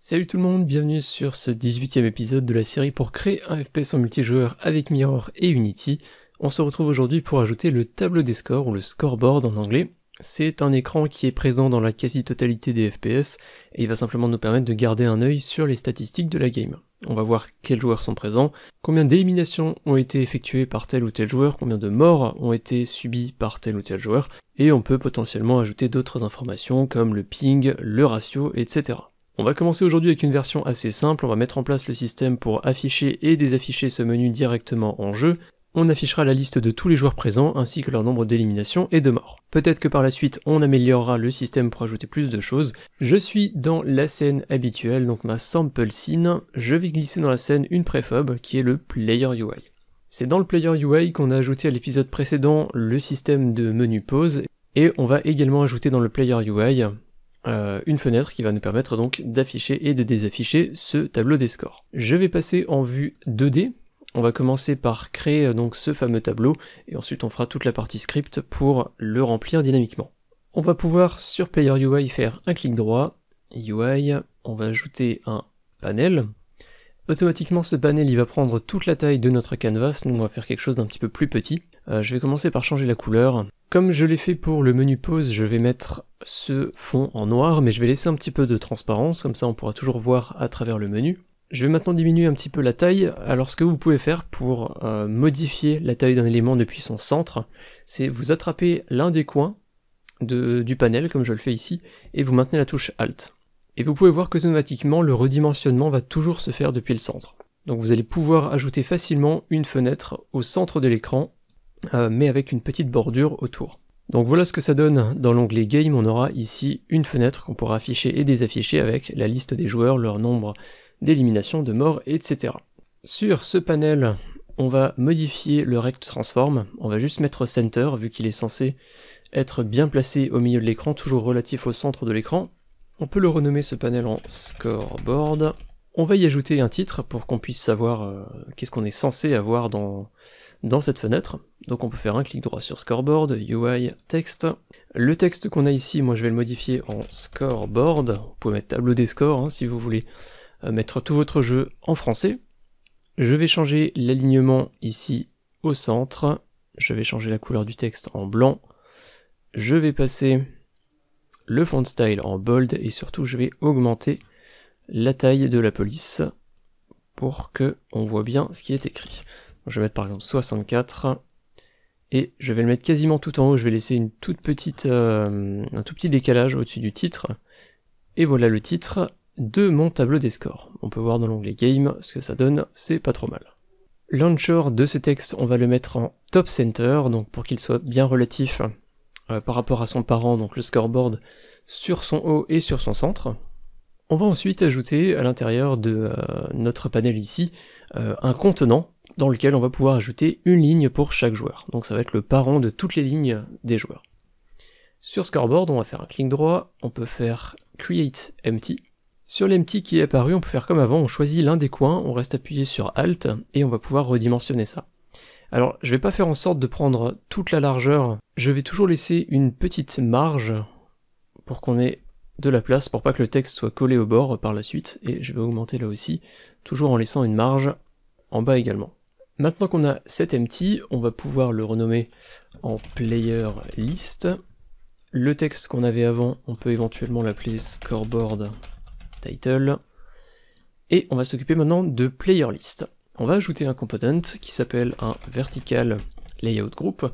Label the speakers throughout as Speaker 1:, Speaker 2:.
Speaker 1: Salut tout le monde, bienvenue sur ce 18e épisode de la série pour créer un FPS en multijoueur avec Mirror et Unity. On se retrouve aujourd'hui pour ajouter le tableau des scores, ou le scoreboard en anglais. C'est un écran qui est présent dans la quasi-totalité des FPS, et il va simplement nous permettre de garder un œil sur les statistiques de la game. On va voir quels joueurs sont présents, combien d'éliminations ont été effectuées par tel ou tel joueur, combien de morts ont été subies par tel ou tel joueur, et on peut potentiellement ajouter d'autres informations comme le ping, le ratio, etc. On va commencer aujourd'hui avec une version assez simple, on va mettre en place le système pour afficher et désafficher ce menu directement en jeu. On affichera la liste de tous les joueurs présents ainsi que leur nombre d'éliminations et de morts. Peut-être que par la suite on améliorera le système pour ajouter plus de choses. Je suis dans la scène habituelle, donc ma sample scene. Je vais glisser dans la scène une préfob qui est le Player UI. C'est dans le Player UI qu'on a ajouté à l'épisode précédent le système de menu pause, et on va également ajouter dans le Player UI une fenêtre qui va nous permettre donc d'afficher et de désafficher ce tableau des scores. Je vais passer en vue 2D. On va commencer par créer donc ce fameux tableau, et ensuite on fera toute la partie script pour le remplir dynamiquement. On va pouvoir sur Player UI faire un clic droit, UI, on va ajouter un panel. Automatiquement ce panel il va prendre toute la taille de notre canvas, nous on va faire quelque chose d'un petit peu plus petit. Je vais commencer par changer la couleur. Comme je l'ai fait pour le menu pause, je vais mettre ce fond en noir, mais je vais laisser un petit peu de transparence, comme ça on pourra toujours voir à travers le menu. Je vais maintenant diminuer un petit peu la taille. Alors ce que vous pouvez faire pour modifier la taille d'un élément depuis son centre, c'est vous attrapez l'un des coins du panel, comme je le fais ici, et vous maintenez la touche Alt. Et vous pouvez voir qu'automatiquement le redimensionnement va toujours se faire depuis le centre. Donc vous allez pouvoir ajouter facilement une fenêtre au centre de l'écran, mais avec une petite bordure autour. Donc voilà ce que ça donne dans l'onglet Game. On aura ici une fenêtre qu'on pourra afficher et désafficher avec la liste des joueurs, leur nombre d'éliminations, de morts, etc. Sur ce panel, on va modifier le Rect Transform. On va juste mettre Center, vu qu'il est censé être bien placé au milieu de l'écran, toujours relatif au centre de l'écran. On peut le renommer ce panel en Scoreboard. On va y ajouter un titre pour qu'on puisse savoir qu'est-ce qu'on est censé avoir dans cette fenêtre. Donc on peut faire un clic droit sur Scoreboard, UI, texte. Le texte qu'on a ici, moi je vais le modifier en Scoreboard. Vous pouvez mettre tableau des scores hein, si vous voulez mettre tout votre jeu en français. Je vais changer l'alignement ici au centre. Je vais changer la couleur du texte en blanc. Je vais passer le font style en bold et surtout je vais augmenter la taille de la police pour que on voit bien ce qui est écrit. Je vais mettre par exemple 64 et je vais le mettre quasiment tout en haut. Je vais laisser une toute petite, un tout petit décalage au-dessus du titre. Et voilà le titre de mon tableau des scores. On peut voir dans l'onglet Game ce que ça donne, c'est pas trop mal. Launcher de ce texte, on va le mettre en top center, donc pour qu'il soit bien relatif par rapport à son parent, donc le scoreboard, sur son haut et sur son centre. On va ensuite ajouter à l'intérieur de notre panel ici un contenant dans lequel on va pouvoir ajouter une ligne pour chaque joueur. Donc ça va être le parent de toutes les lignes des joueurs. Sur Scoreboard, on va faire un clic droit, on peut faire Create Empty. Sur l'empty qui est apparu, on peut faire comme avant, on choisit l'un des coins, on reste appuyé sur Alt, et on va pouvoir redimensionner ça. Alors, je vais pas faire en sorte de prendre toute la largeur, je vais toujours laisser une petite marge pour qu'on ait de la place, pour pas que le texte soit collé au bord par la suite, et je vais augmenter là aussi, toujours en laissant une marge en bas également. Maintenant qu'on a cet empty, on va pouvoir le renommer en player list. Le texte qu'on avait avant, on peut éventuellement l'appeler scoreboard title. Et on va s'occuper maintenant de player list. On va ajouter un component qui s'appelle un vertical layout group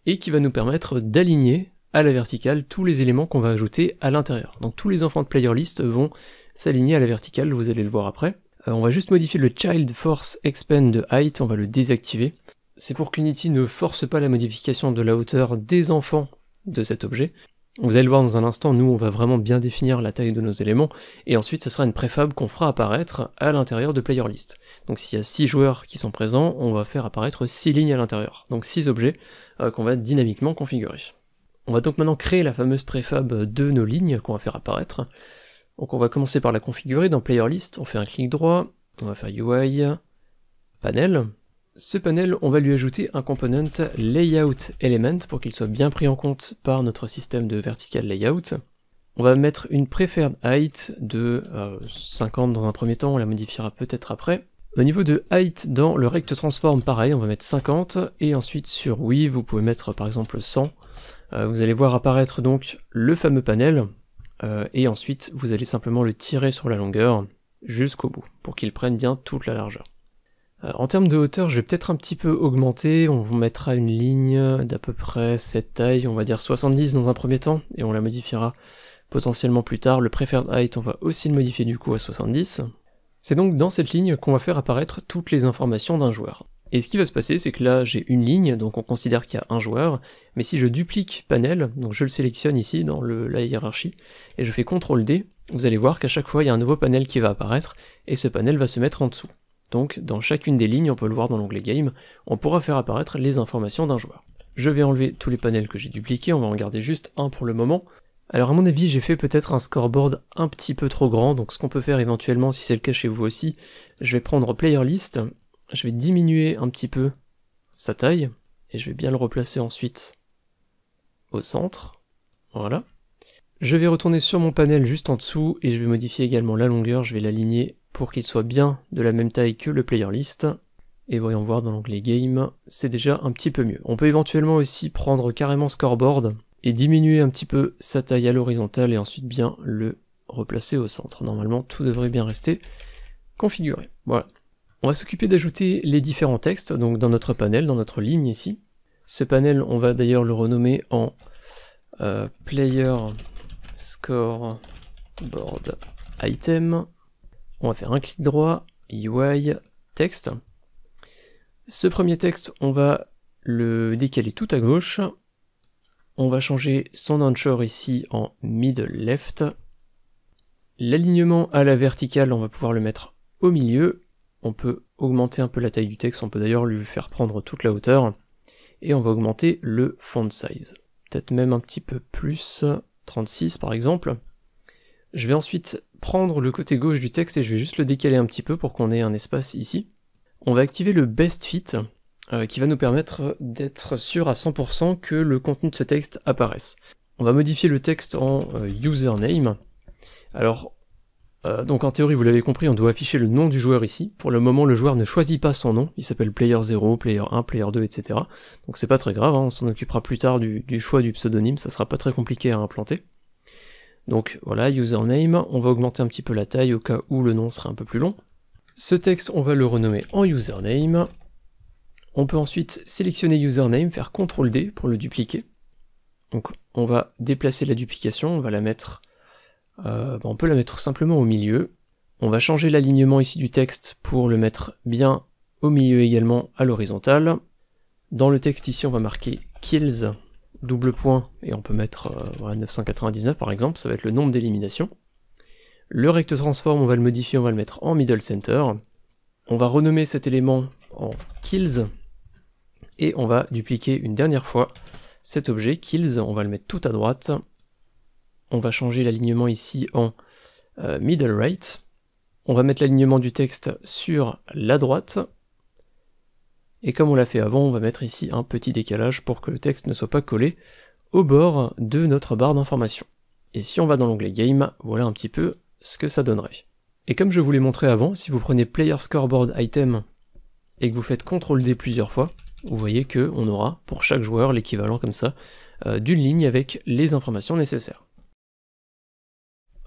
Speaker 1: et qui va nous permettre d'aligner à la verticale tous les éléments qu'on va ajouter à l'intérieur. Donc tous les enfants de player list vont s'aligner à la verticale, vous allez le voir après. On va juste modifier le child force expand de height, on va le désactiver. C'est pour qu'Unity ne force pas la modification de la hauteur des enfants de cet objet. Vous allez le voir dans un instant, nous on va vraiment bien définir la taille de nos éléments, et ensuite ce sera une préfab qu'on fera apparaître à l'intérieur de player list. Donc s'il y a 6 joueurs qui sont présents, on va faire apparaître 6 lignes à l'intérieur, donc 6 objets qu'on va dynamiquement configurer. On va donc maintenant créer la fameuse préfab de nos lignes qu'on va faire apparaître. Donc on va commencer par la configurer dans player list, on fait un clic droit, on va faire UI, panel. Ce panel, on va lui ajouter un component layout element pour qu'il soit bien pris en compte par notre système de vertical layout. On va mettre une preferred height de 50 dans un premier temps, on la modifiera peut-être après. Au niveau de height dans le rect transform, pareil, on va mettre 50, et ensuite sur weave, vous pouvez mettre par exemple 100. Vous allez voir apparaître donc le fameux panel, et ensuite vous allez simplement le tirer sur la longueur jusqu'au bout, pour qu'il prenne bien toute la largeur. En termes de hauteur, je vais peut-être un petit peu augmenter, on mettra une ligne d'à peu près cette taille, on va dire 70 dans un premier temps, et on la modifiera potentiellement plus tard. Le preferred height, on va aussi le modifier du coup à 70. C'est donc dans cette ligne qu'on va faire apparaître toutes les informations d'un joueur. Et ce qui va se passer, c'est que là j'ai une ligne, donc on considère qu'il y a un joueur, mais si je duplique panel, donc je le sélectionne ici dans la hiérarchie, et je fais CTRL D, vous allez voir qu'à chaque fois il y a un nouveau panel qui va apparaître, et ce panel va se mettre en dessous. Donc dans chacune des lignes, on peut le voir dans l'onglet Game, on pourra faire apparaître les informations d'un joueur. Je vais enlever tous les panels que j'ai dupliqués, on va en garder juste un pour le moment. Alors à mon avis, j'ai fait peut-être un scoreboard un petit peu trop grand, donc ce qu'on peut faire éventuellement, si c'est le cas chez vous aussi, je vais prendre Player List, je vais diminuer un petit peu sa taille, et je vais bien le replacer ensuite au centre, voilà. Je vais retourner sur mon panel juste en dessous, et je vais modifier également la longueur, je vais l'aligner pour qu'il soit bien de la même taille que le Player List, et voyons voir dans l'onglet Game, c'est déjà un petit peu mieux. On peut éventuellement aussi prendre carrément Scoreboard, et diminuer un petit peu sa taille à l'horizontale, et ensuite bien le replacer au centre. Normalement, tout devrait bien rester configuré. Voilà. On va s'occuper d'ajouter les différents textes, donc dans notre panel, dans notre ligne ici. Ce panel, on va d'ailleurs le renommer en Player Scoreboard Item. On va faire un clic droit, UI, texte. Ce premier texte, on va le décaler tout à gauche. On va changer son anchor ici en middle left. L'alignement à la verticale, on va pouvoir le mettre au milieu. On peut augmenter un peu la taille du texte, on peut d'ailleurs lui faire prendre toute la hauteur. Et on va augmenter le font size. Peut-être même un petit peu plus, 36 par exemple. Je vais ensuite prendre le côté gauche du texte et je vais juste le décaler un petit peu pour qu'on ait un espace ici. On va activer le best fit, qui va nous permettre d'être sûr à 100% que le contenu de ce texte apparaisse. On va modifier le texte en username. Alors, donc en théorie, vous l'avez compris, on doit afficher le nom du joueur ici. Pour le moment, le joueur ne choisit pas son nom, il s'appelle player 0, player 1, player 2, etc. Donc c'est pas très grave, hein, on s'en occupera plus tard du choix du pseudonyme, ça sera pas très compliqué à implanter. Donc voilà, username, on va augmenter un petit peu la taille au cas où le nom serait un peu plus long. Ce texte, on va le renommer en username. On peut ensuite sélectionner username, faire CTRL D pour le dupliquer. Donc on va déplacer la duplication, on va la mettre, on peut la mettre simplement au milieu. On va changer l'alignement ici du texte pour le mettre bien au milieu également à l'horizontale. Dans le texte ici, on va marquer kills, double point, et on peut mettre 999 par exemple, ça va être le nombre d'éliminations. Le rect transform, on va le modifier, on va le mettre en middle center. On va renommer cet élément en kills, et on va dupliquer une dernière fois cet objet, kills, on va le mettre tout à droite. On va changer l'alignement ici en middle right. On va mettre l'alignement du texte sur la droite. Et comme on l'a fait avant, on va mettre ici un petit décalage pour que le texte ne soit pas collé au bord de notre barre d'information. Et si on va dans l'onglet Game, voilà un petit peu ce que ça donnerait. Et comme je vous l'ai montré avant, si vous prenez Player Scoreboard Item et que vous faites CTRL D plusieurs fois, vous voyez qu'on aura pour chaque joueur l'équivalent comme ça d'une ligne avec les informations nécessaires.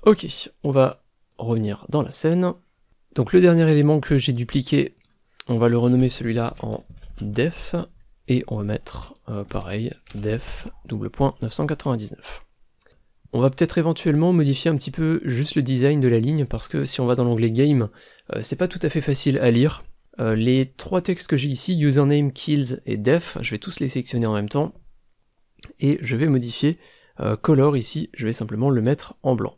Speaker 1: Ok, on va revenir dans la scène. Donc le dernier élément que j'ai dupliqué, on va le renommer celui-là en def, et on va mettre pareil, def, double point, 999. On va peut-être éventuellement modifier un petit peu juste le design de la ligne, parce que si on va dans l'onglet Game, c'est pas tout à fait facile à lire. Les trois textes que j'ai ici, username, kills et def, je vais tous les sélectionner en même temps, et je vais modifier color ici, je vais simplement le mettre en blanc.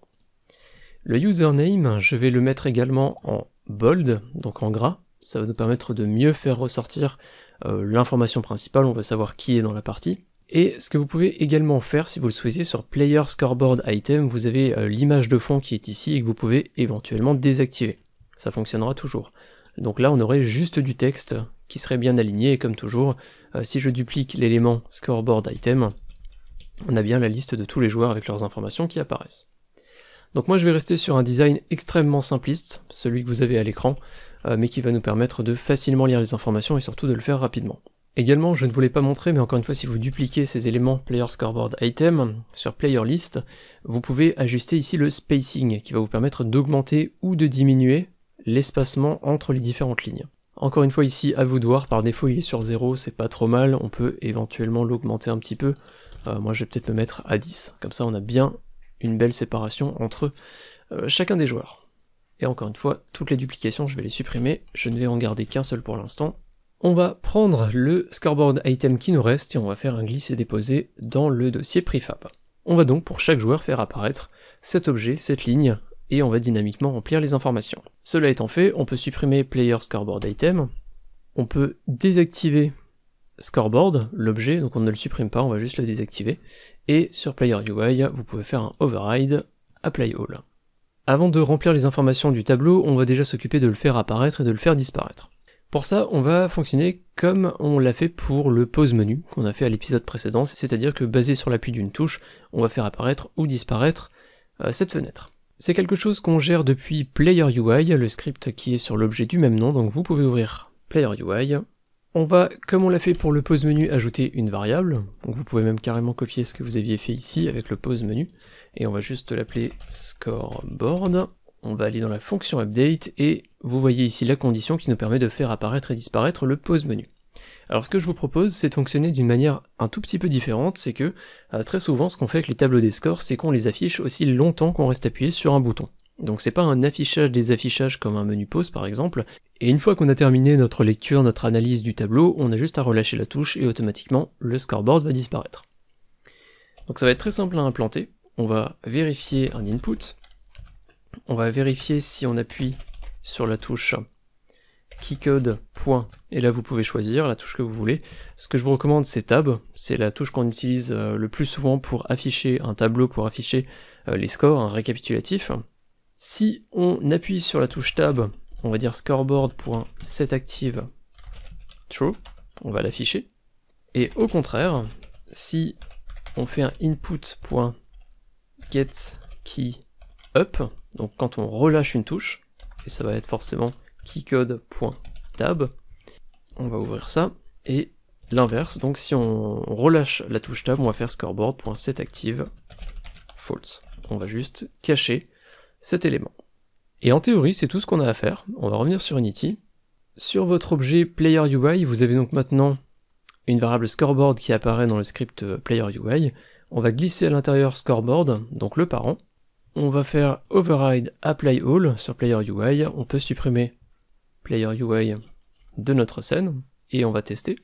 Speaker 1: Le username, je vais le mettre également en bold, donc en gras, ça va nous permettre de mieux faire ressortir l'information principale, on va savoir qui est dans la partie. Et ce que vous pouvez également faire, si vous le souhaitez, sur Player Scoreboard Item, vous avez l'image de fond qui est ici et que vous pouvez éventuellement désactiver. Ça fonctionnera toujours. Donc là, on aurait juste du texte qui serait bien aligné, et comme toujours, si je duplique l'élément Scoreboard Item, on a bien la liste de tous les joueurs avec leurs informations qui apparaissent. Donc moi je vais rester sur un design extrêmement simpliste, celui que vous avez à l'écran, mais qui va nous permettre de facilement lire les informations et surtout de le faire rapidement. Également, je ne vous l'ai pas montré, mais encore une fois, si vous dupliquez ces éléments Player Scoreboard Item sur Player List, vous pouvez ajuster ici le spacing, qui va vous permettre d'augmenter ou de diminuer l'espacement entre les différentes lignes. Encore une fois ici, à vous de voir, par défaut il est sur 0, c'est pas trop mal, on peut éventuellement l'augmenter un petit peu. Moi je vais peut-être me mettre à 10, comme ça on a bien une belle séparation entre chacun des joueurs. Et encore une fois, toutes les duplications je vais les supprimer, je ne vais en garder qu'un seul pour l'instant. On va prendre le scoreboard item qui nous reste et on va faire un glisser-déposer dans le dossier prefab. On va donc pour chaque joueur faire apparaître cet objet, cette ligne, et on va dynamiquement remplir les informations. Cela étant fait, on peut supprimer Player Scoreboard Item, on peut désactiver Scoreboard, l'objet, donc on ne le supprime pas, on va juste le désactiver, et sur Player UI, vous pouvez faire un Override, Apply All. Avant de remplir les informations du tableau, on va déjà s'occuper de le faire apparaître et de le faire disparaître. Pour ça, on va fonctionner comme on l'a fait pour le pause menu qu'on a fait à l'épisode précédent, c'est-à-dire que basé sur l'appui d'une touche, on va faire apparaître ou disparaître cette fenêtre. C'est quelque chose qu'on gère depuis Player UI, le script qui est sur l'objet du même nom, donc vous pouvez ouvrir Player UI. On va, comme on l'a fait pour le pause menu, ajouter une variable, donc vous pouvez même carrément copier ce que vous aviez fait ici avec le pause menu, et on va juste l'appeler scoreboard. On va aller dans la fonction update, et vous voyez ici la condition qui nous permet de faire apparaître et disparaître le pause menu. Alors ce que je vous propose, c'est de fonctionner d'une manière un tout petit peu différente, c'est que très souvent ce qu'on fait avec les tableaux des scores, c'est qu'on les affiche aussi longtemps qu'on reste appuyé sur un bouton. Donc c'est pas un affichage des affichages comme un menu pause par exemple, et une fois qu'on a terminé notre lecture, notre analyse du tableau, on a juste à relâcher la touche et automatiquement le scoreboard va disparaître. Donc ça va être très simple à implanter, on va vérifier un input, on va vérifier si on appuie sur la touche keycode point, et là vous pouvez choisir la touche que vous voulez. Ce que je vous recommande c'est tab, c'est la touche qu'on utilise le plus souvent pour afficher un tableau, pour afficher les scores, un récapitulatif. Si on appuie sur la touche tab, on va dire scoreboard.setActive true, on va l'afficher. Et au contraire, si on fait un input.getKeyUp, donc quand on relâche une touche, et ça va être forcément keycode.tab, on va ouvrir ça, et l'inverse, donc si on relâche la touche tab, on va faire scoreboard.setActive false. On va juste cacher cet élément. Et en théorie, c'est tout ce qu'on a à faire. On va revenir sur Unity. Sur votre objet Player UI, vous avez donc maintenant une variable scoreboard qui apparaît dans le script Player UI. On va glisser à l'intérieur scoreboard, donc le parent. On va faire override apply all sur Player UI. On peut supprimer Player UI de notre scène, et on va tester.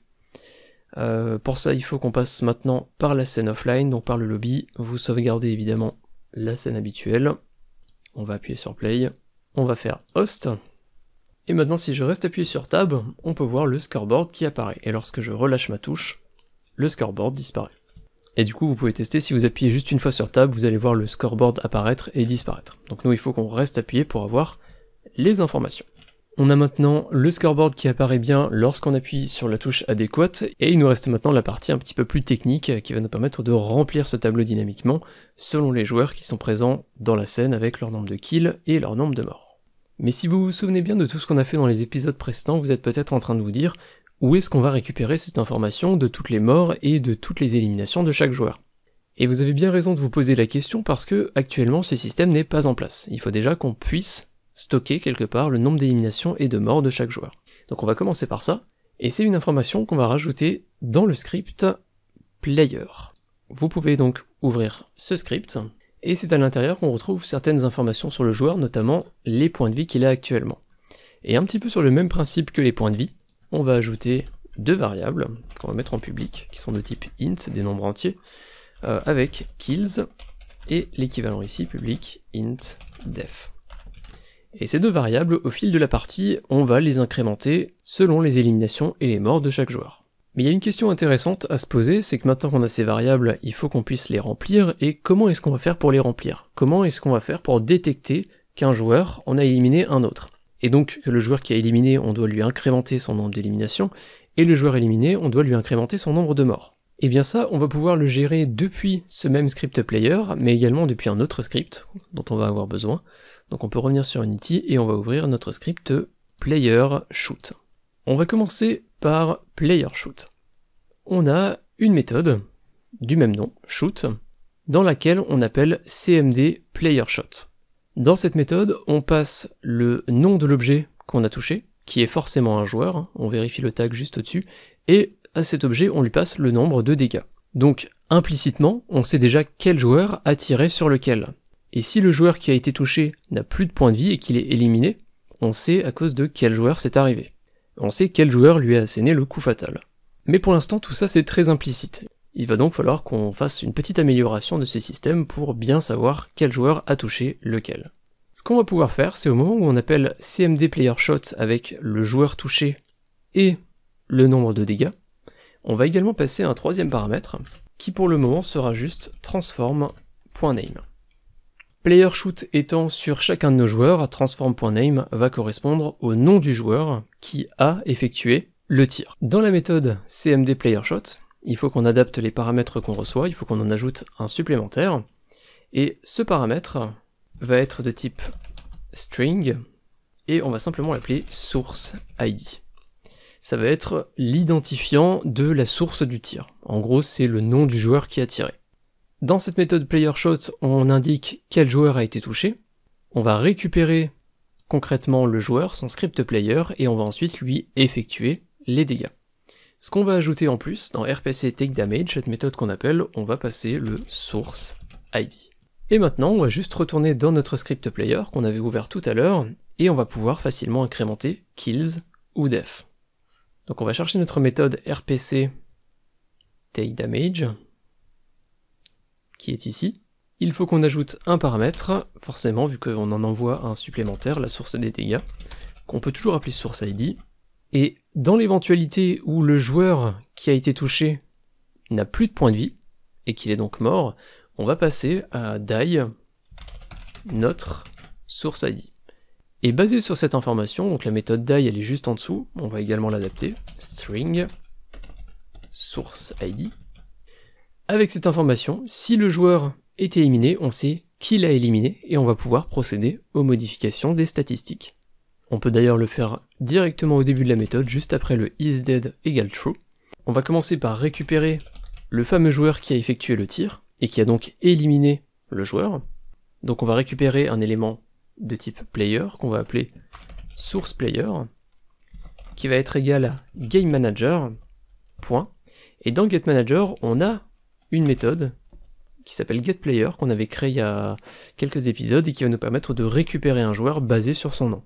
Speaker 1: Pour ça, il faut qu'on passe maintenant par la scène offline, donc par le lobby. Vous sauvegardez évidemment la scène habituelle. On va appuyer sur play, on va faire host, et maintenant si je reste appuyé sur tab, on peut voir le scoreboard qui apparaît, et lorsque je relâche ma touche, le scoreboard disparaît. Et du coup vous pouvez tester, si vous appuyez juste une fois sur tab, vous allez voir le scoreboard apparaître et disparaître. Donc nous il faut qu'on reste appuyé pour avoir les informations. On a maintenant le scoreboard qui apparaît bien lorsqu'on appuie sur la touche adéquate, et il nous reste maintenant la partie un petit peu plus technique qui va nous permettre de remplir ce tableau dynamiquement selon les joueurs qui sont présents dans la scène avec leur nombre de kills et leur nombre de morts. Mais si vous vous souvenez bien de tout ce qu'on a fait dans les épisodes précédents, vous êtes peut-être en train de vous dire où est-ce qu'on va récupérer cette information de toutes les morts et de toutes les éliminations de chaque joueur. Et vous avez bien raison de vous poser la question parce que actuellement ce système n'est pas en place. Il faut déjà qu'on puisse stocker quelque part le nombre d'éliminations et de morts de chaque joueur. Donc on va commencer par ça, et c'est une information qu'on va rajouter dans le script player. Vous pouvez donc ouvrir ce script, et c'est à l'intérieur qu'on retrouve certaines informations sur le joueur, notamment les points de vie qu'il a actuellement. Et un petit peu sur le même principe que les points de vie, on va ajouter deux variables qu'on va mettre en public, qui sont de type int, des nombres entiers, avec kills, et l'équivalent ici, public, int, def. Et ces deux variables, au fil de la partie, on va les incrémenter selon les éliminations et les morts de chaque joueur. Mais il y a une question intéressante à se poser, c'est que maintenant qu'on a ces variables, il faut qu'on puisse les remplir, et comment est-ce qu'on va faire pour les remplir? Comment est-ce qu'on va faire pour détecter qu'un joueur en a éliminé un autre? Et donc que le joueur qui a éliminé, on doit lui incrémenter son nombre d'éliminations, et le joueur éliminé, on doit lui incrémenter son nombre de morts. Et bien ça, on va pouvoir le gérer depuis ce même script player, mais également depuis un autre script dont on va avoir besoin. Donc on peut revenir sur Unity et on va ouvrir notre script player shoot. On va commencer par player shoot. On a une méthode du même nom, shoot, dans laquelle on appelle cmd player shot. Dans cette méthode, on passe le nom de l'objet qu'on a touché, qui est forcément un joueur, hein, on vérifie le tag juste au-dessus, et à cet objet, on lui passe le nombre de dégâts. Donc, implicitement, on sait déjà quel joueur a tiré sur lequel. Et si le joueur qui a été touché n'a plus de points de vie et qu'il est éliminé, on sait à cause de quel joueur c'est arrivé. On sait quel joueur lui a asséné le coup fatal. Mais pour l'instant, tout ça c'est très implicite. Il va donc falloir qu'on fasse une petite amélioration de ce système pour bien savoir quel joueur a touché lequel. Ce qu'on va pouvoir faire, c'est au moment où on appelle cmd player shot avec le joueur touché et le nombre de dégâts, on va également passer à un troisième paramètre, qui pour le moment sera juste transform.name. Player shoot étant sur chacun de nos joueurs, transform.name va correspondre au nom du joueur qui a effectué le tir. Dans la méthode cmd player shot, il faut qu'on adapte les paramètres qu'on reçoit, il faut qu'on en ajoute un supplémentaire, et ce paramètre va être de type string, et on va simplement l'appeler source ID. Ça va être l'identifiant de la source du tir. En gros, c'est le nom du joueur qui a tiré. Dans cette méthode player shot, on indique quel joueur a été touché. On va récupérer concrètement le joueur, son script player, et on va ensuite lui effectuer les dégâts. Ce qu'on va ajouter en plus, dans RPC take damage, cette méthode qu'on appelle, on va passer le source ID. Et maintenant, on va juste retourner dans notre script player qu'on avait ouvert tout à l'heure, et on va pouvoir facilement incrémenter kills ou def. Donc on va chercher notre méthode RPC take damage, qui est ici. Il faut qu'on ajoute un paramètre, forcément vu qu'on en envoie un supplémentaire, la source des dégâts, qu'on peut toujours appeler source ID. Et dans l'éventualité où le joueur qui a été touché n'a plus de points de vie, et qu'il est donc mort, on va passer à die notre source ID. Et basé sur cette information, donc la méthode die elle est juste en dessous, on va également l'adapter, string source ID. Avec cette information, si le joueur est éliminé, on sait qui l'a éliminé et on va pouvoir procéder aux modifications des statistiques. On peut d'ailleurs le faire directement au début de la méthode, juste après le isDead égale true. On va commencer par récupérer le fameux joueur qui a effectué le tir et qui a donc éliminé le joueur. Donc on va récupérer un élément de type player qu'on va appeler source player qui va être égal à GameManager, point. Et dans GetManager, on a une méthode qui s'appelle getPlayer qu'on avait créée il y a quelques épisodes et qui va nous permettre de récupérer un joueur basé sur son nom.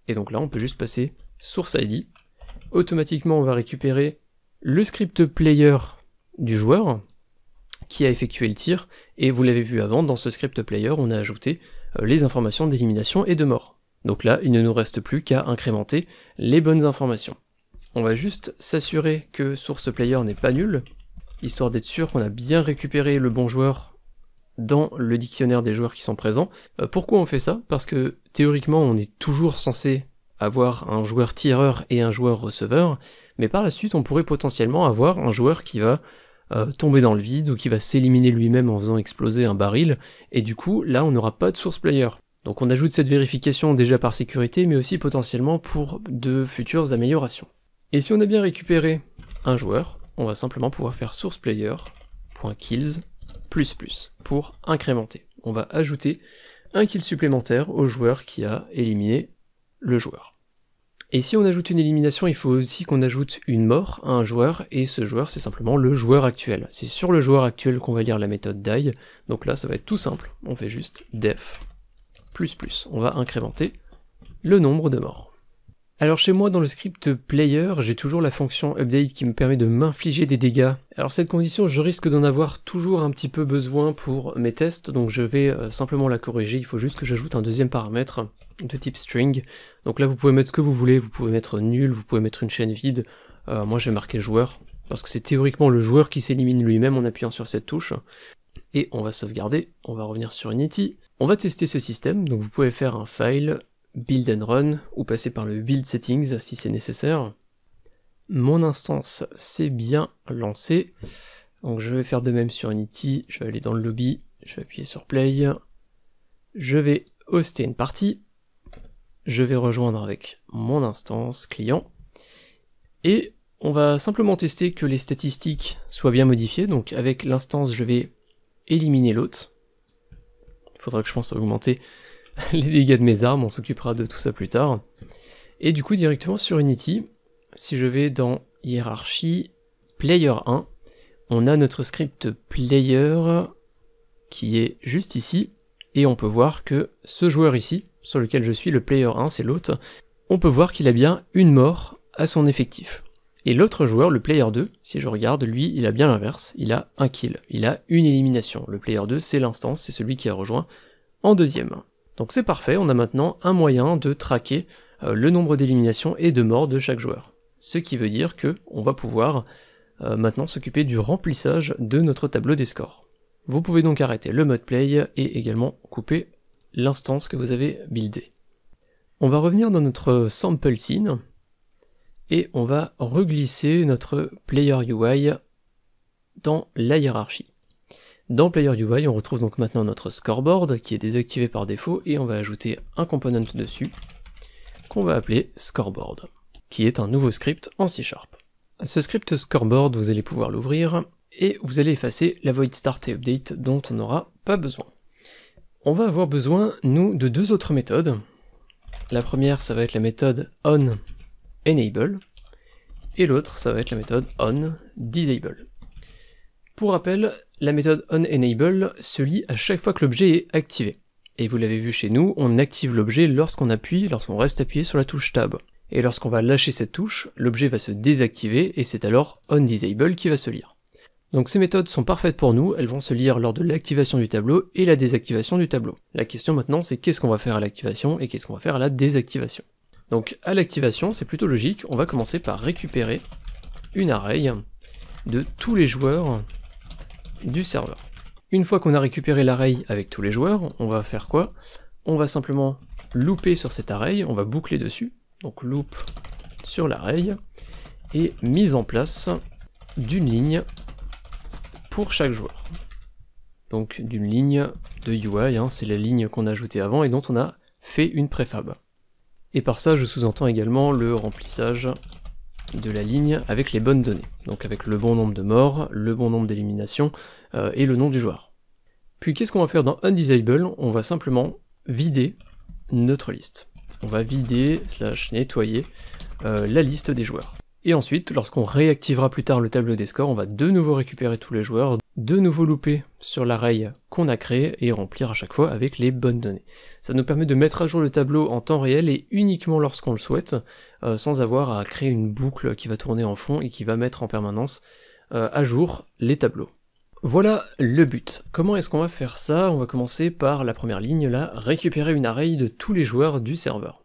Speaker 1: Et donc là, on peut juste passer source ID. Automatiquement, on va récupérer le script player du joueur qui a effectué le tir. Et vous l'avez vu avant, dans ce script player, on a ajouté les informations d'élimination et de mort. Donc là, il ne nous reste plus qu'à incrémenter les bonnes informations. On va juste s'assurer que source player n'est pas nul, histoire d'être sûr qu'on a bien récupéré le bon joueur dans le dictionnaire des joueurs qui sont présents. Pourquoi on fait ça? Parce que théoriquement on est toujours censé avoir un joueur tireur et un joueur receveur, mais par la suite on pourrait potentiellement avoir un joueur qui va tomber dans le vide ou qui va s'éliminer lui-même en faisant exploser un baril, et du coup là on n'aura pas de source player. Donc on ajoute cette vérification déjà par sécurité, mais aussi potentiellement pour de futures améliorations. Et si on a bien récupéré un joueur, on va simplement pouvoir faire sourcePlayer.kills++ pour incrémenter. On va ajouter un kill supplémentaire au joueur qui a éliminé le joueur. Et si on ajoute une élimination, il faut aussi qu'on ajoute une mort à un joueur, et ce joueur c'est simplement le joueur actuel. C'est sur le joueur actuel qu'on va lire la méthode die, donc là ça va être tout simple, on fait juste def++, on va incrémenter le nombre de morts. Alors chez moi dans le script player, j'ai toujours la fonction update qui me permet de m'infliger des dégâts. Alors cette condition, je risque d'en avoir toujours un petit peu besoin pour mes tests, donc je vais simplement la corriger, il faut juste que j'ajoute un deuxième paramètre de type string. Donc là vous pouvez mettre ce que vous voulez, vous pouvez mettre nul, vous pouvez mettre une chaîne vide, moi je vais marquer joueur, parce que c'est théoriquement le joueur qui s'élimine lui-même en appuyant sur cette touche. Et on va sauvegarder, on va revenir sur Unity, on va tester ce système, donc vous pouvez faire un file build and run, ou passer par le build settings si c'est nécessaire. Mon instance s'est bien lancée. Donc je vais faire de même sur Unity, je vais aller dans le lobby, je vais appuyer sur Play, je vais hoster une partie, je vais rejoindre avec mon instance client, et on va simplement tester que les statistiques soient bien modifiées. Donc avec l'instance, je vais éliminer l'hôte. Il faudra que je pense augmenter les dégâts de mes armes, on s'occupera de tout ça plus tard. Et du coup directement sur Unity, si je vais dans hiérarchie, player 1, on a notre script player qui est juste ici, et on peut voir que ce joueur ici, sur lequel je suis, le player 1, c'est l'hôte, on peut voir qu'il a bien une mort à son effectif. Et l'autre joueur, le player 2, si je regarde, lui, il a bien l'inverse, il a un kill, il a une élimination. Le player 2, c'est l'instance, c'est celui qui a rejoint en deuxième. Donc c'est parfait, on a maintenant un moyen de traquer le nombre d'éliminations et de morts de chaque joueur. Ce qui veut dire que on va pouvoir maintenant s'occuper du remplissage de notre tableau des scores. Vous pouvez donc arrêter le mode play et également couper l'instance que vous avez buildée. On va revenir dans notre sample scene et on va reglisser notre player UI dans la hiérarchie. Dans player UI, on retrouve donc maintenant notre scoreboard qui est désactivé par défaut et on va ajouter un component dessus qu'on va appeler scoreboard, qui est un nouveau script en C#. Ce script scoreboard, vous allez pouvoir l'ouvrir et vous allez effacer la void start et update dont on n'aura pas besoin. On va avoir besoin, nous, de deux autres méthodes. La première, ça va être la méthode onEnable, et l'autre, ça va être la méthode onDisable. Pour rappel, la méthode onEnable se lie à chaque fois que l'objet est activé. Et vous l'avez vu chez nous, on active l'objet lorsqu'on reste appuyé sur la touche Tab. Et lorsqu'on va lâcher cette touche, l'objet va se désactiver, et c'est alors onDisable qui va se lire. Donc ces méthodes sont parfaites pour nous, elles vont se lire lors de l'activation du tableau et la désactivation du tableau. La question maintenant, c'est qu'est-ce qu'on va faire à l'activation et qu'est-ce qu'on va faire à la désactivation. Donc à l'activation, c'est plutôt logique, on va commencer par récupérer une array de tous les joueurs du serveur. Une fois qu'on a récupéré l'array avec tous les joueurs, on va faire quoi? On va simplement looper sur cet array, on va boucler dessus, donc loop sur l'array, et mise en place d'une ligne pour chaque joueur. Donc d'une ligne de UI, c'est la ligne qu'on a ajoutée avant et dont on a fait une préfab. Et par ça, je sous-entends également le remplissage de la ligne avec les bonnes données, donc avec le bon nombre de morts, le bon nombre d'éliminations et le nom du joueur. Puis qu'est-ce qu'on va faire dans onDisable? On va simplement vider notre liste. On va vider / nettoyer la liste des joueurs. Et ensuite, lorsqu'on réactivera plus tard le tableau des scores, on va de nouveau récupérer tous les joueurs, de nouveau looper sur l'array qu'on a créé et remplir à chaque fois avec les bonnes données. Ça nous permet de mettre à jour le tableau en temps réel et uniquement lorsqu'on le souhaite, sans avoir à créer une boucle qui va tourner en fond et qui va mettre en permanence à jour les tableaux. Voilà le but. Comment est-ce qu'on va faire ça? On va commencer par la première ligne là, récupérer une array de tous les joueurs du serveur.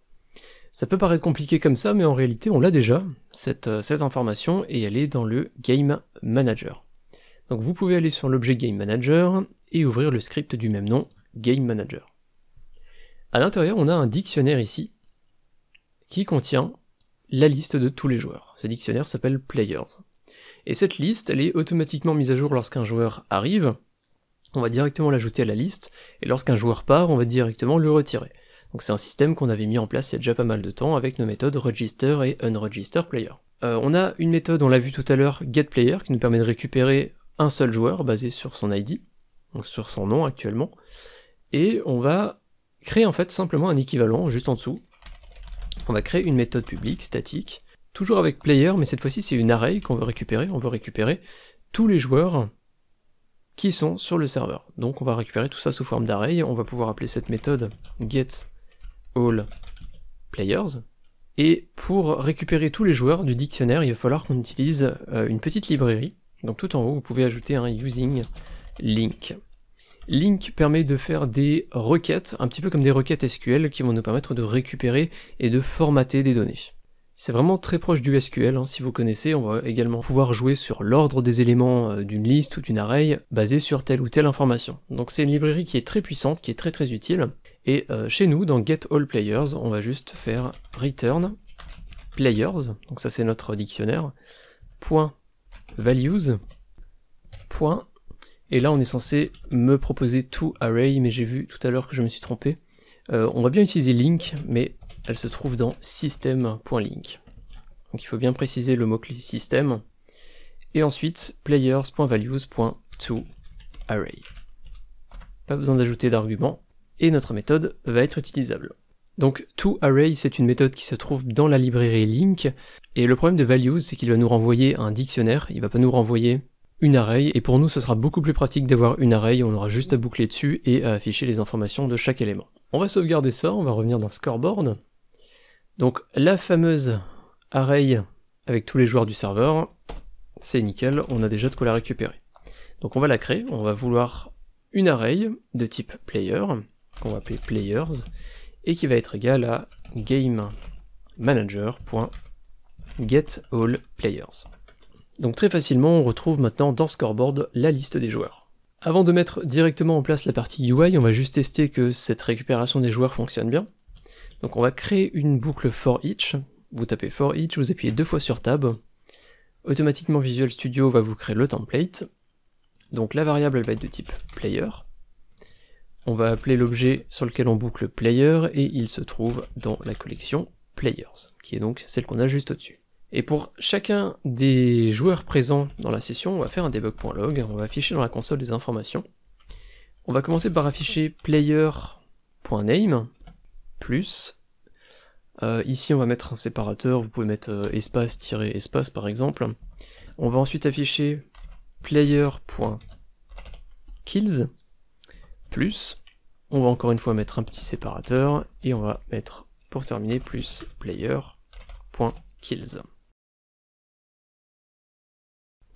Speaker 1: Ça peut paraître compliqué comme ça, mais en réalité on l'a déjà, cette information, et elle est dans le Game Manager. Donc vous pouvez aller sur l'objet Game Manager et ouvrir le script du même nom, Game Manager. À l'intérieur, on a un dictionnaire ici qui contient la liste de tous les joueurs. Ce dictionnaire s'appelle Players. Et cette liste, elle est automatiquement mise à jour lorsqu'un joueur arrive, on va directement l'ajouter à la liste, et lorsqu'un joueur part, on va directement le retirer. Donc c'est un système qu'on avait mis en place il y a déjà pas mal de temps avec nos méthodes register et unregisterPlayer. On a une méthode, on l'a vu tout à l'heure, getPlayer, qui nous permet de récupérer un seul joueur basé sur son ID, donc sur son nom actuellement, et on va créer en fait simplement un équivalent juste en dessous. On va créer une méthode publique statique, toujours avec player, mais cette fois-ci c'est une array qu'on veut récupérer, on veut récupérer tous les joueurs qui sont sur le serveur. Donc on va récupérer tout ça sous forme d'array, on va pouvoir appeler cette méthode getAllPlayers, et pour récupérer tous les joueurs du dictionnaire, il va falloir qu'on utilise une petite librairie. Donc tout en haut, vous pouvez ajouter un using link. Link permet de faire des requêtes, un petit peu comme des requêtes SQL, qui vont nous permettre de récupérer et de formater des données. C'est vraiment très proche du SQL, si vous connaissez, on va également pouvoir jouer sur l'ordre des éléments d'une liste ou d'une array, basée sur telle ou telle information. Donc c'est une librairie qui est très puissante, qui est très très utile, et chez nous, dans getAllPlayers, on va juste faire return players, donc ça c'est notre dictionnaire, point values, point, et là on est censé me proposer toArray, mais j'ai vu tout à l'heure que je me suis trompé. On va bien utiliser link, mais elle se trouve dans system.link. Donc il faut bien préciser le mot-clé system, et ensuite players.values.toArray. Pas besoin d'ajouter d'argument, et notre méthode va être utilisable. Donc toArray, c'est une méthode qui se trouve dans la librairie link, et le problème de values, c'est qu'il va nous renvoyer un dictionnaire, il va pas nous renvoyer une array, et pour nous ce sera beaucoup plus pratique d'avoir une array, on aura juste à boucler dessus et à afficher les informations de chaque élément. On va sauvegarder ça, on va revenir dans scoreboard. Donc la fameuse array avec tous les joueurs du serveur, c'est nickel, on a déjà de quoi la récupérer. Donc on va la créer, on va vouloir une array de type player, qu'on va appeler players, et qui va être égale à GameManager.getAllPlayers. Donc très facilement, on retrouve maintenant dans scoreboard la liste des joueurs. Avant de mettre directement en place la partie UI, on va juste tester que cette récupération des joueurs fonctionne bien. Donc on va créer une boucle for each, vous tapez for each, vous appuyez 2 fois sur tab, automatiquement Visual Studio va vous créer le template, donc la variable elle va être de type player, on va appeler l'objet sur lequel on boucle player, et il se trouve dans la collection players, qui est donc celle qu'on a juste au-dessus. Et pour chacun des joueurs présents dans la session, on va faire un debug.log, on va afficher dans la console des informations. On va commencer par afficher player.name, plus, ici on va mettre un séparateur, vous pouvez mettre espace-espace par exemple. On va ensuite afficher player.kills, plus, on va encore une fois mettre un petit séparateur, et on va mettre, pour terminer, plus player.kills.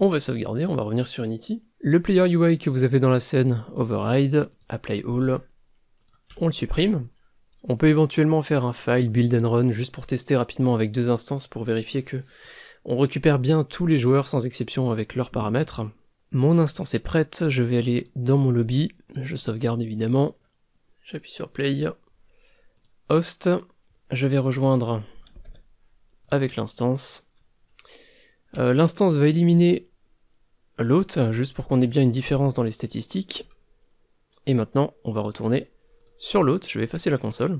Speaker 1: On va sauvegarder, on va revenir sur Unity. Le player UI que vous avez dans la scène, override, apply all, on le supprime. On peut éventuellement faire un file build and run juste pour tester rapidement avec 2 instances pour vérifier que on récupère bien tous les joueurs sans exception avec leurs paramètres. Mon instance est prête, je vais aller dans mon lobby, je sauvegarde évidemment, j'appuie sur play, host, je vais rejoindre avec l'instance. L'instance va éliminer l'hôte, juste pour qu'on ait bien une différence dans les statistiques. Et maintenant, on va retourner sur l'hôte, je vais effacer la console.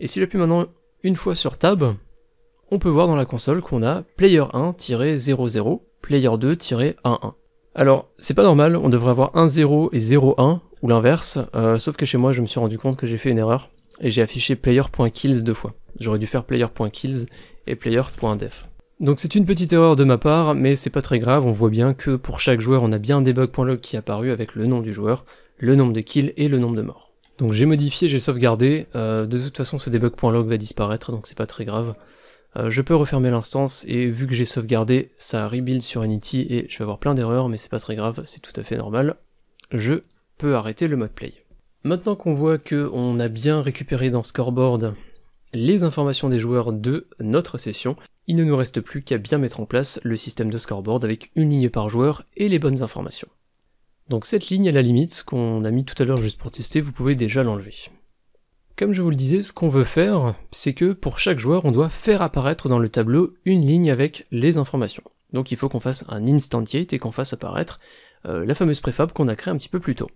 Speaker 1: Et si j'appuie maintenant une fois sur tab, on peut voir dans la console qu'on a player1-00, player2-11. Alors, c'est pas normal, on devrait avoir 1-0 et 0-1, ou l'inverse, sauf que chez moi je me suis rendu compte que j'ai fait une erreur, et j'ai affiché player.kills 2 fois. J'aurais dû faire player.kills et player.def. Donc c'est une petite erreur de ma part, mais c'est pas très grave, on voit bien que pour chaque joueur on a bien un debug.log qui est apparu avec le nom du joueur, le nombre de kills et le nombre de morts. Donc j'ai modifié, j'ai sauvegardé, de toute façon ce debug.log va disparaître, donc c'est pas très grave. Je peux refermer l'instance, et vu que j'ai sauvegardé, ça rebuild sur Unity, et je vais avoir plein d'erreurs, mais c'est pas très grave, c'est tout à fait normal. Je peux arrêter le mode play. Maintenant qu'on voit qu'on a bien récupéré dans Scoreboard les informations des joueurs de notre session, il ne nous reste plus qu'à bien mettre en place le système de Scoreboard avec une ligne par joueur et les bonnes informations. Donc cette ligne à la limite, qu'on a mis tout à l'heure juste pour tester, vous pouvez déjà l'enlever. Comme je vous le disais, ce qu'on veut faire, c'est que pour chaque joueur, on doit faire apparaître dans le tableau une ligne avec les informations. Donc il faut qu'on fasse un instantiate et qu'on fasse apparaître la fameuse préfab qu'on a créée un petit peu plus tôt.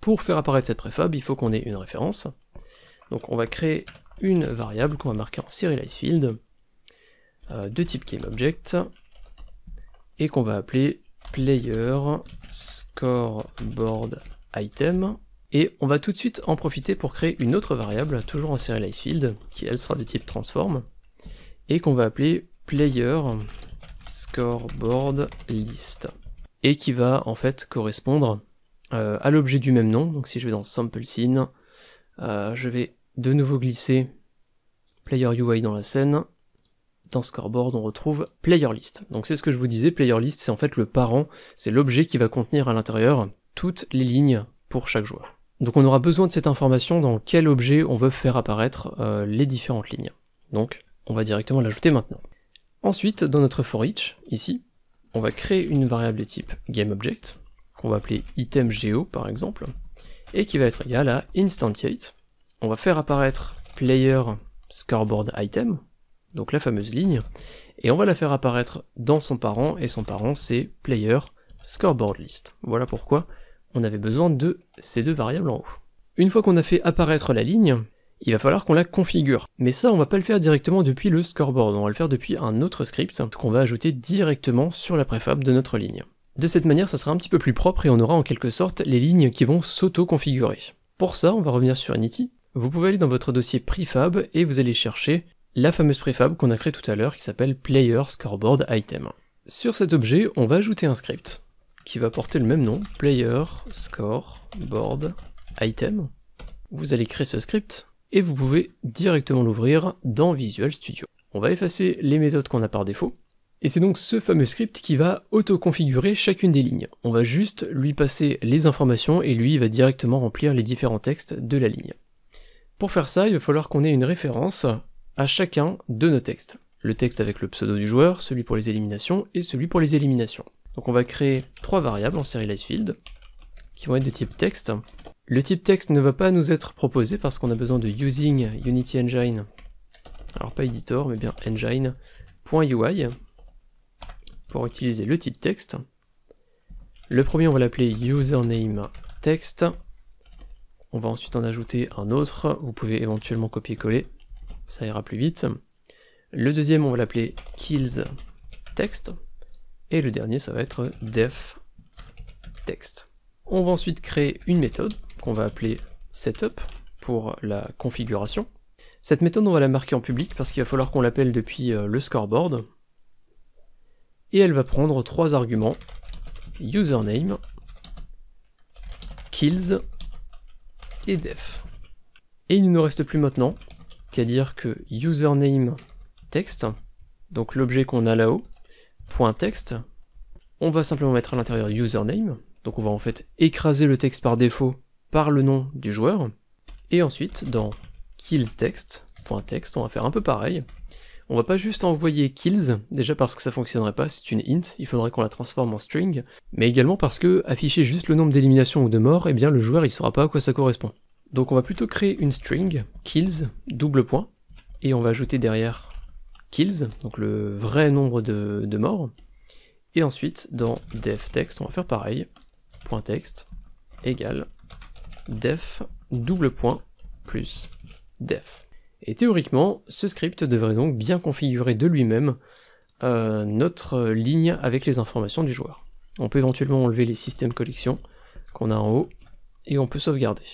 Speaker 1: Pour faire apparaître cette préfab, il faut qu'on ait une référence. Donc on va créer une variable qu'on va marquer en serializeField de type GameObject et qu'on va appeler player scoreboard item, et on va tout de suite en profiter pour créer une autre variable, toujours en serializeField, qui elle sera de type transform, et qu'on va appeler player scoreboard list, et qui va en fait correspondre à l'objet du même nom. Donc si je vais dans sample scene, je vais de nouveau glisser player UI dans la scène. Dans Scoreboard, on retrouve player list. Donc c'est ce que je vous disais, player list, c'est en fait le parent, c'est l'objet qui va contenir à l'intérieur toutes les lignes pour chaque joueur. Donc on aura besoin de cette information dans quel objet on veut faire apparaître les différentes lignes. Donc on va directement l'ajouter maintenant. Ensuite, dans notre for each, ici, on va créer une variable de type GameObject, qu'on va appeler itemGeo par exemple, et qui va être égale à instantiate. On va faire apparaître player scoreboard item, donc la fameuse ligne, et on va la faire apparaître dans son parent, et son parent c'est player scoreboard list. Voilà pourquoi on avait besoin de ces deux variables en haut. Une fois qu'on a fait apparaître la ligne, il va falloir qu'on la configure. Mais ça, on va pas le faire directement depuis le scoreboard, on va le faire depuis un autre script qu'on va ajouter directement sur la préfab de notre ligne. De cette manière, ça sera un petit peu plus propre et on aura en quelque sorte les lignes qui vont s'auto-configurer. Pour ça, on va revenir sur Unity. Vous pouvez aller dans votre dossier prefab et vous allez chercher la fameuse prefab qu'on a créée tout à l'heure qui s'appelle Player Scoreboard Item. Sur cet objet, on va ajouter un script qui va porter le même nom, Player Scoreboard Item. Vous allez créer ce script et vous pouvez directement l'ouvrir dans Visual Studio. On va effacer les méthodes qu'on a par défaut. Et c'est donc ce fameux script qui va auto-configurer chacune des lignes. On va juste lui passer les informations et lui il va directement remplir les différents textes de la ligne. Pour faire ça, il va falloir qu'on ait une référence à chacun de nos textes. Le texte avec le pseudo du joueur, celui pour les éliminations et celui pour les éliminations. Donc on va créer trois variables en serialized qui vont être de type texte. Le type texte ne va pas nous être proposé parce qu'on a besoin de using Unity Engine, alors pas editor mais bien engine.ui pour utiliser le type texte. Le premier on va l'appeler username text. On va ensuite en ajouter un autre, vous pouvez éventuellement copier-coller, ça ira plus vite. Le deuxième on va l'appeler kills text. Et le dernier ça va être def text. On va ensuite créer une méthode qu'on va appeler setup pour la configuration. Cette méthode on va la marquer en public parce qu'il va falloir qu'on l'appelle depuis le scoreboard. Et elle va prendre trois arguments, username, kills et def. Et il ne nous reste plus maintenant qu'à dire que username text, donc l'objet qu'on a là-haut, .text, on va simplement mettre à l'intérieur username, donc on va en fait écraser le texte par défaut par le nom du joueur, et ensuite dans killsText, .text, on va faire un peu pareil. On va pas juste envoyer kills, déjà parce que ça fonctionnerait pas, c'est une int, il faudrait qu'on la transforme en string, mais également parce que afficher juste le nombre d'éliminations ou de morts, eh bien le joueur il saura pas à quoi ça correspond. Donc on va plutôt créer une string, kills, double point, et on va ajouter derrière kills, donc le vrai nombre de morts, et ensuite dans defText, on va faire pareil, .text égale def double point plus def. Et théoriquement, ce script devrait donc bien configurer de lui-même notre ligne avec les informations du joueur. On peut éventuellement enlever les systèmes collections qu'on a en haut, et on peut sauvegarder.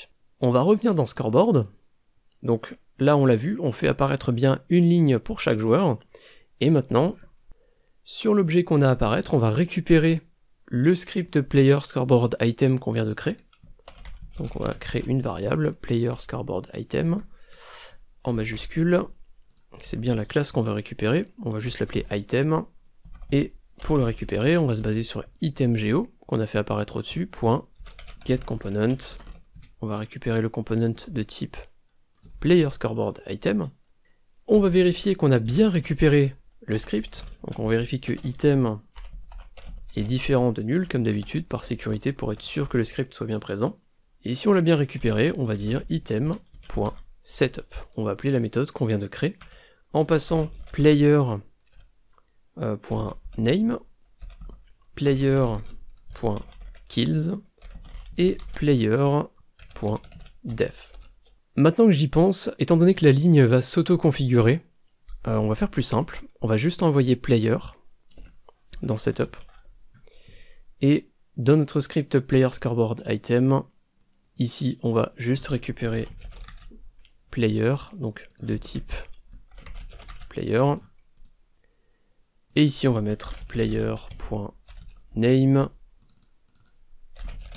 Speaker 1: On va revenir dans Scoreboard, donc là on l'a vu, on fait apparaître bien une ligne pour chaque joueur, et maintenant, sur l'objet qu'on a à apparaître, on va récupérer le script Player Scoreboard Item qu'on vient de créer. Donc on va créer une variable, Player Scoreboard Item, en majuscule, c'est bien la classe qu'on va récupérer, on va juste l'appeler item, et pour le récupérer, on va se baser sur itemGeo, qu'on a fait apparaître au-dessus, point getComponent, on va récupérer le component de type Player Scoreboard Item, on va vérifier qu'on a bien récupéré le script, donc on vérifie que item est différent de nul, comme d'habitude, par sécurité, pour être sûr que le script soit bien présent, et si on l'a bien récupéré, on va dire item.setup. On va appeler la méthode qu'on vient de créer en passant player.name, player.kills et player.def. Maintenant que j'y pense, étant donné que la ligne va s'auto-configurer, on va faire plus simple, on va juste envoyer player dans setup, et dans notre script player scoreboard item, ici on va juste récupérer player, donc de type player, et ici on va mettre player.name,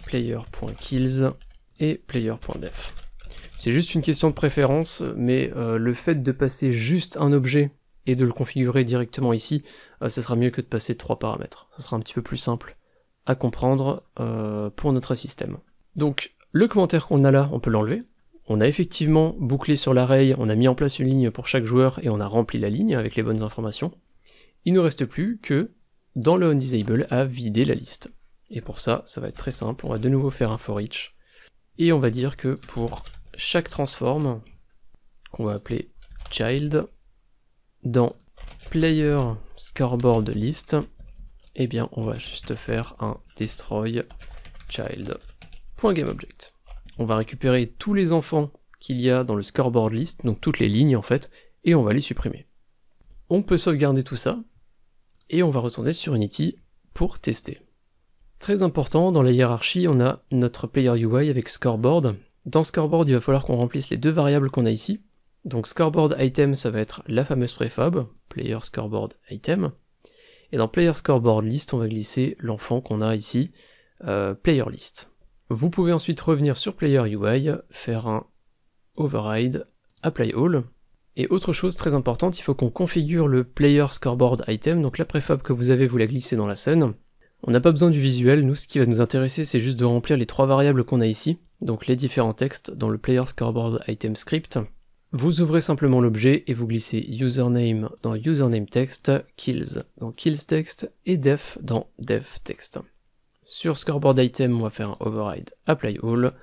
Speaker 1: player.kills et player.def. C'est juste une question de préférence, mais le fait de passer juste un objet et de le configurer directement ici, ça sera mieux que de passer 3 paramètres. Ça sera un petit peu plus simple à comprendre pour notre système. Donc le commentaire qu'on a là, on peut l'enlever. On a effectivement bouclé sur l'array, on a mis en place une ligne pour chaque joueur et on a rempli la ligne avec les bonnes informations. Il ne nous reste plus que, dans le onDisable, à vider la liste. Et pour ça, ça va être très simple, on va de nouveau faire un for each, et on va dire que pour chaque transform, qu'on va appeler child, dans player scoreboard list, eh bien on va juste faire un destroy child.GameObject. On va récupérer tous les enfants qu'il y a dans le scoreboard list, donc toutes les lignes en fait, et on va les supprimer. On peut sauvegarder tout ça, et on va retourner sur Unity pour tester. Très important, dans la hiérarchie, on a notre player UI avec scoreboard. Dans scoreboard, il va falloir qu'on remplisse les deux variables qu'on a ici. Donc scoreboard item, ça va être la fameuse préfab, player scoreboard item. Et dans player scoreboard list, on va glisser l'enfant qu'on a ici, player list. Vous pouvez ensuite revenir sur player UI, faire un override apply all. Et autre chose très importante, il faut qu'on configure le player scoreboard item, donc la préfab que vous avez, vous la glissez dans la scène. On n'a pas besoin du visuel, nous ce qui va nous intéresser c'est juste de remplir les trois variables qu'on a ici, donc les différents textes dans le player scoreboard item script. Vous ouvrez simplement l'objet et vous glissez username dans username text, kills dans kills text et def dans def text. Sur scoreboard item, on va faire un override apply all,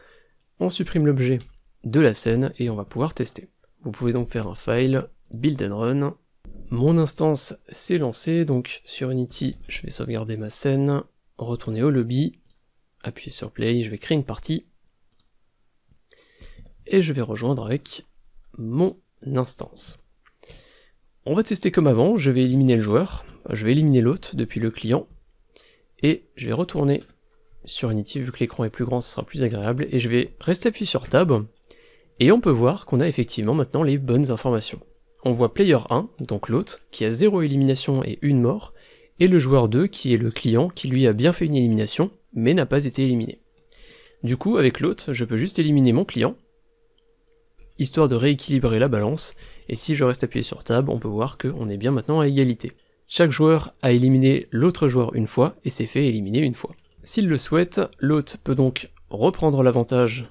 Speaker 1: on supprime l'objet de la scène et on va pouvoir tester. Vous pouvez donc faire un file, build and run. Mon instance s'est lancée, donc sur Unity, je vais sauvegarder ma scène, retourner au lobby, appuyer sur play, je vais créer une partie, et je vais rejoindre avec mon instance. On va tester comme avant, je vais éliminer le joueur, je vais éliminer l'hôte depuis le client, et je vais retourner sur Unity, vu que l'écran est plus grand, ce sera plus agréable, et je vais rester appuyé sur Tab, et on peut voir qu'on a effectivement maintenant les bonnes informations. On voit player 1, donc l'hôte, qui a 0 élimination et 1 mort, et le joueur 2, qui est le client, qui lui a bien fait une élimination, mais n'a pas été éliminé. Du coup, avec l'hôte, je peux juste éliminer mon client, histoire de rééquilibrer la balance, et si je reste appuyé sur Tab, on peut voir qu'on est bien maintenant à égalité. Chaque joueur a éliminé l'autre joueur une fois, et s'est fait éliminer une fois. S'il le souhaite, l'hôte peut donc reprendre l'avantage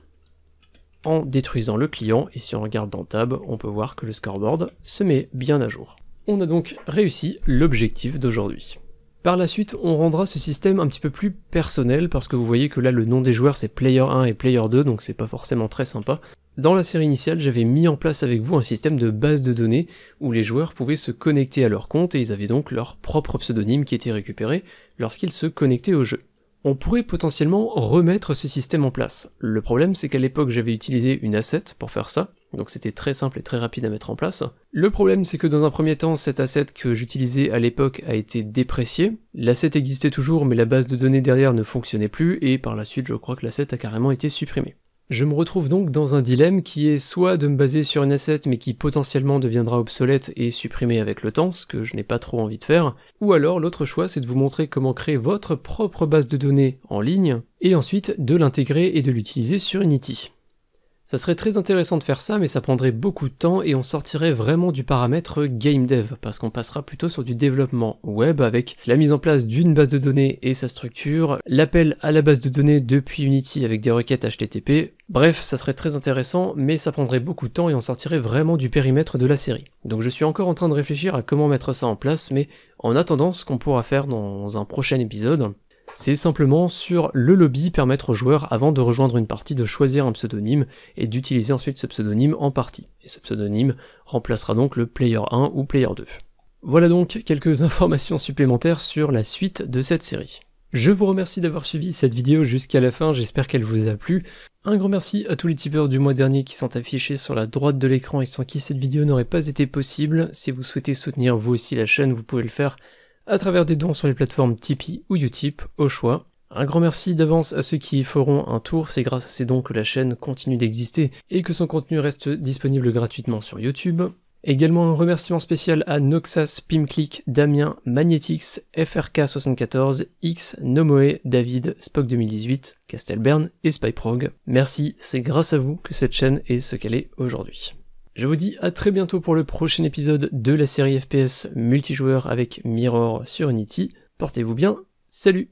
Speaker 1: en détruisant le client, et si on regarde dans Tab, on peut voir que le scoreboard se met bien à jour. On a donc réussi l'objectif d'aujourd'hui. Par la suite, on rendra ce système un petit peu plus personnel, parce que vous voyez que là le nom des joueurs c'est player 1 et player 2, donc c'est pas forcément très sympa. Dans la série initiale, j'avais mis en place avec vous un système de base de données, où les joueurs pouvaient se connecter à leur compte, et ils avaient donc leur propre pseudonyme qui était récupéré lorsqu'ils se connectaient au jeu. On pourrait potentiellement remettre ce système en place. Le problème c'est qu'à l'époque j'avais utilisé une asset pour faire ça, donc c'était très simple et très rapide à mettre en place. Le problème c'est que dans un premier temps, cet asset que j'utilisais à l'époque a été déprécié. L'asset existait toujours mais la base de données derrière ne fonctionnait plus, et par la suite je crois que l'asset a carrément été supprimé. Je me retrouve donc dans un dilemme qui est soit de me baser sur une asset mais qui potentiellement deviendra obsolète et supprimée avec le temps, ce que je n'ai pas trop envie de faire, ou alors l'autre choix c'est de vous montrer comment créer votre propre base de données en ligne, et ensuite de l'intégrer et de l'utiliser sur Unity. Ça serait très intéressant de faire ça, mais ça prendrait beaucoup de temps et on sortirait vraiment du paramètre game dev, parce qu'on passera plutôt sur du développement web avec la mise en place d'une base de données et sa structure, l'appel à la base de données depuis Unity avec des requêtes HTTP, bref, ça serait très intéressant, mais ça prendrait beaucoup de temps et on sortirait vraiment du périmètre de la série. Donc je suis encore en train de réfléchir à comment mettre ça en place, mais en attendant, ce qu'on pourra faire dans un prochain épisode, c'est simplement sur le lobby permettre aux joueurs avant de rejoindre une partie de choisir un pseudonyme et d'utiliser ensuite ce pseudonyme en partie. Et ce pseudonyme remplacera donc le player 1 ou player 2. Voilà donc quelques informations supplémentaires sur la suite de cette série. Je vous remercie d'avoir suivi cette vidéo jusqu'à la fin, j'espère qu'elle vous a plu. Un grand merci à tous les tipeurs du mois dernier qui sont affichés sur la droite de l'écran et sans qui cette vidéo n'aurait pas été possible. Si vous souhaitez soutenir vous aussi la chaîne, vous pouvez le faire à travers des dons sur les plateformes Tipeee ou Utip, au choix. Un grand merci d'avance à ceux qui y feront un tour, c'est grâce à ces dons que la chaîne continue d'exister et que son contenu reste disponible gratuitement sur YouTube. Également un remerciement spécial à Noxas, Pimclick, Damien, Magnetix, FRK74, X, Nomoe, David, Spock2018, Castelbern et Spyprog. Merci, c'est grâce à vous que cette chaîne est ce qu'elle est aujourd'hui. Je vous dis à très bientôt pour le prochain épisode de la série FPS multijoueur avec Mirror sur Unity. Portez-vous bien, salut!